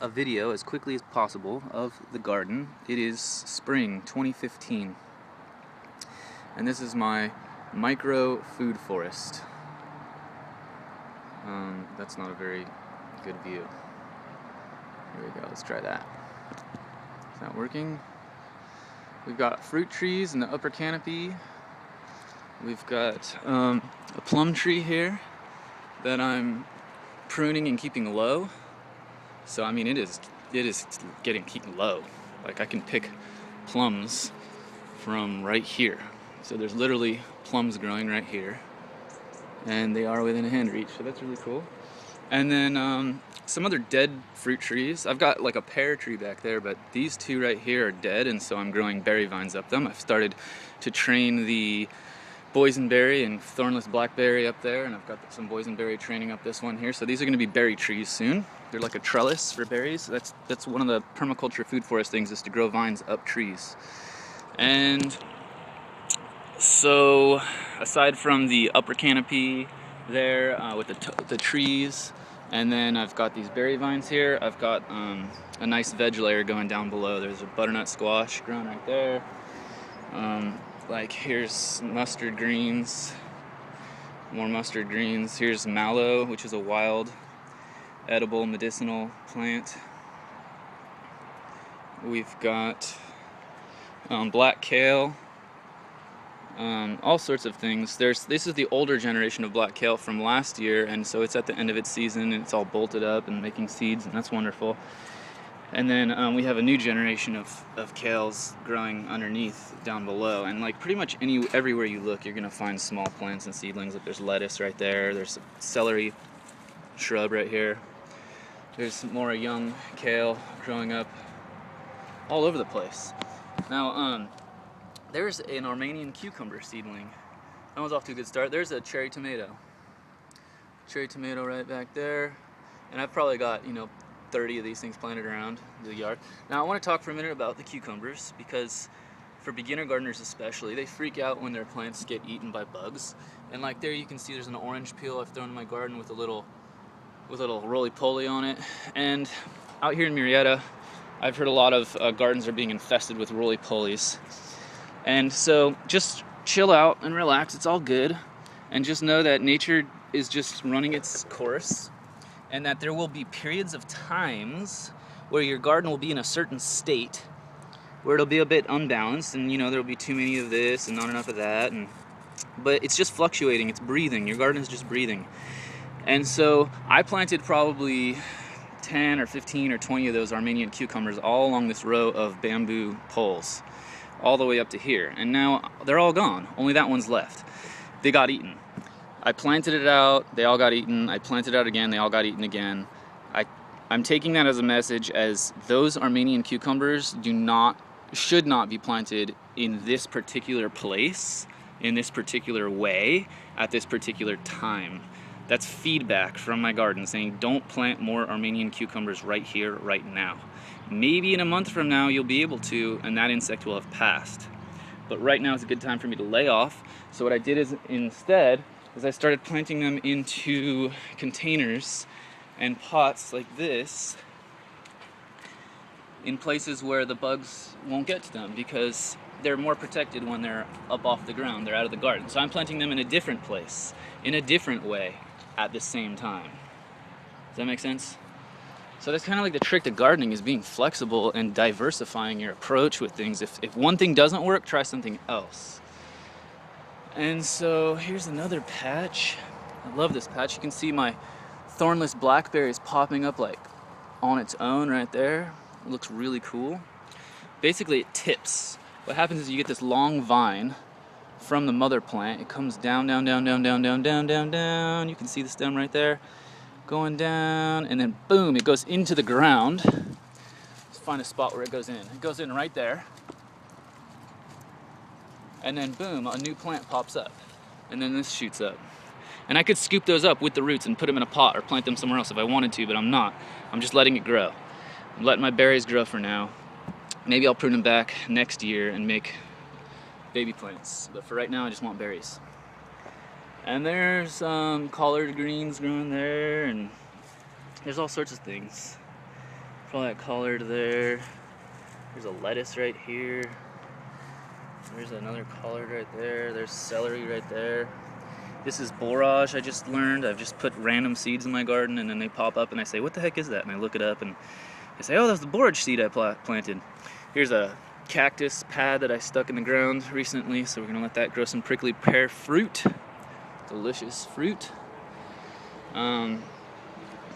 a video as quickly as possible of the garden. It is spring 2015, and this is my micro food forest. That's not a very good view. Here we go, let's try that. Is that working? We've got fruit trees in the upper canopy. We've got a plum tree here that I'm pruning and keeping low. So I mean, it is keeping low. Like I can pick plums from right here. So there's literally plums growing right here, and they are within a hand reach. So that's really cool. And then some other dead fruit trees. I've got like a pear tree back there, but these two right here are dead, and so I'm growing berry vines up them. I've started to train the boysenberry and thornless blackberry up there, and I've got some boysenberry training up this one here. So these are going to be berry trees soon. They're like a trellis for berries. That's one of the permaculture food forest things, is to grow vines up trees. And so aside from the upper canopy there with the trees, and then I've got these berry vines here, I've got a nice veg layer going down below. There's a butternut squash growing right there. Like here's mustard greens, more mustard greens. Here's mallow, which is a wild edible medicinal plant. We've got black kale, all sorts of things. This is the older generation of black kale from last year, and so it's at the end of its season, and it's all bolted up and making seeds, and that's wonderful. And then we have a new generation of kales growing underneath down below, and like pretty much everywhere you look, you're gonna find small plants and seedlings. Like there's lettuce right there, there's a celery shrub right here, there's more young kale growing up all over the place. Now there's an Armenian cucumber seedling. That one's off to a good start. There's a cherry tomato right back there, and I've probably got 30 of these things planted around the yard. Now I want to talk for a minute about the cucumbers, because for beginner gardeners especially, they freak out when their plants get eaten by bugs. And like there you can see there's an orange peel I've thrown in my garden with a little roly-poly on it. And out here in Murrieta, I've heard a lot of gardens are being infested with roly-polies. And so just chill out and relax, it's all good. And just know that nature is just running its course, and that there will be periods of times where your garden will be in a certain state where it'll be a bit unbalanced, and there'll be too many of this and not enough of that, but it's just fluctuating, it's breathing. Your garden is just breathing. And so I planted probably 10 or 15 or 20 of those Armenian cucumbers all along this row of bamboo poles all the way up to here, and now they're all gone. Only that one's left. They got eaten. I planted it out, they all got eaten. I planted it out again, they all got eaten again. I'm taking that as a message, as those Armenian cucumbers should not be planted in this particular place, in this particular way, at this particular time. That's feedback from my garden saying don't plant more Armenian cucumbers right here, right now. Maybe in a month from now you'll be able to, and that insect will have passed. But right now is a good time for me to lay off. So what I did is instead I started planting them into containers and pots like this, in places where the bugs won't get to them, because they're more protected when they're up off the ground, they're out of the garden. So I'm planting them in a different place, in a different way, at the same time. Does that make sense? So that's kind of like the trick to gardening, is being flexible and diversifying your approach with things. If one thing doesn't work, try something else. And so here's another patch. I love this patch. You can see my thornless blackberries popping up like on its own right there. It looks really cool. Basically it tips. What happens is you get this long vine from the mother plant. It comes down, down, down, down, down, down, down, down, down. You can see the stem right there going down, and then boom, it goes into the ground. Let's find a spot where it goes in. It goes in right there. And then boom, a new plant pops up, and then this shoots up. And I could scoop those up with the roots and put them in a pot or plant them somewhere else if I wanted to, but I'm not. I'm just letting it grow. I'm letting my berries grow for now. Maybe I'll prune them back next year and make baby plants, but for right now I just want berries. And there's collard greens growing there, and there's all sorts of things. Probably that collard there. There's a lettuce right here. There's another collard right there. There's celery right there. This is borage, I just learned. I've just put random seeds in my garden and then they pop up and I say, what the heck is that? And I look it up and I say, oh, that's the borage seed I planted. Here's a cactus pad that I stuck in the ground recently, so we're gonna let that grow some prickly pear fruit. Delicious fruit.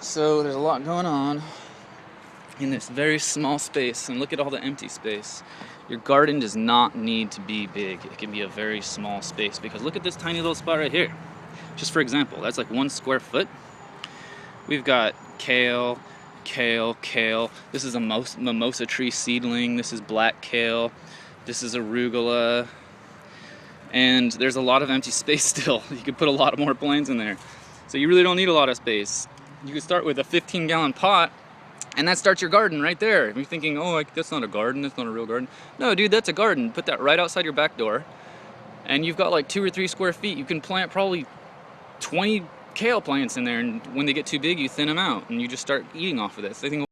So there's a lot going on in this very small space, and look at all the empty space. Your garden does not need to be big. It can be a very small space, because look at this tiny little spot right here. Just for example, that's like 1 square foot. We've got kale, kale. This is a mimosa tree seedling. This is black kale. This is arugula. And there's a lot of empty space still. You could put a lot more plants in there. So you really don't need a lot of space. You could start with a 15-gallon pot, and that starts your garden right there. If you're thinking, oh, that's not a garden, that's not a real garden. No, dude, that's a garden. Put that right outside your back door, and you've got like 2 or 3 square feet. You can plant probably 20 kale plants in there, and when they get too big, you thin them out, and you just start eating off of this. I think